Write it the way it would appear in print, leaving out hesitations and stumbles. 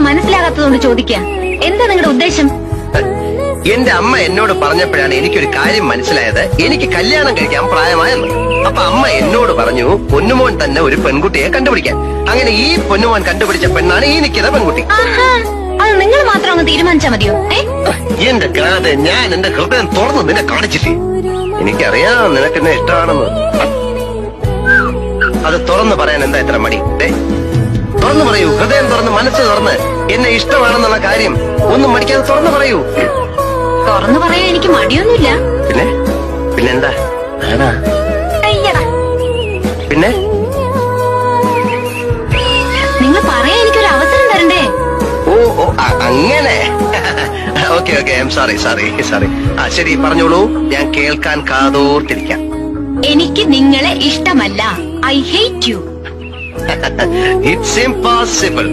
മനസ്സിലാകാത്തതുകൊണ്ട് ചോദിക്കുക. എന്താ നിങ്ങളുടെ ഉദ്ദേശം? എന്റെ അമ്മ എന്നോട് പറഞ്ഞപ്പോഴാണ് എനിക്കൊരു കാര്യം മനസ്സിലായത്. എനിക്ക് കല്യാണം കഴിക്കാൻ പ്രായമായെന്ന്. അപ്പൊ അമ്മ എന്നോട് പറഞ്ഞു പൊന്നുമോൻ തന്നെ ഒരു പെൺകുട്ടിയെ കണ്ടുപിടിക്കാൻ. അങ്ങനെ ഈ പൊന്നുമോൻ കണ്ടുപിടിച്ച പെണ്ണാണ് ഈ നിൽക്കുന്ന പെൺകുട്ടി. അത് നിങ്ങൾ മാത്രം അങ്ങ് തീരുമാനിച്ചാ മതിയോ? എന്റെ കാതെ, ഞാൻ എന്റെ ഹൃദയം തുറന്ന് നിന്നെ കാണിച്ചില്ലേ? എനിക്കറിയാം നിനക്ക് എന്നെ ഇഷ്ടമാണെന്ന്. അത് തുറന്നു പറയാൻ എന്താ ഇത്ര മടി? തുറന്നു പറയൂ, ഹൃദയം തുറന്ന് മനസ്സ് തുറന്ന് എന്നെ ഇഷ്ടമാണെന്നുള്ള കാര്യം ഒന്നും മടിക്കാതെ തുറന്നു പറയൂ. തുറന്നു പറയാൻ എനിക്ക് മടിയൊന്നുമില്ല. പിന്നെന്താ? പിന്നെ നിങ്ങൾ പറയാൻ എനിക്കൊരു അവസരം തരണ്ടേ? ഓ അങ്ങനെ. Okay I am sorry. ശരി, പറഞ്ഞോളൂ, ഞാൻ കേൾക്കാൻ കാതോർത്തിരിക്കാം. എനിക്ക് നിങ്ങളെ ഇഷ്ടമല്ല. I hate you. It's impossible.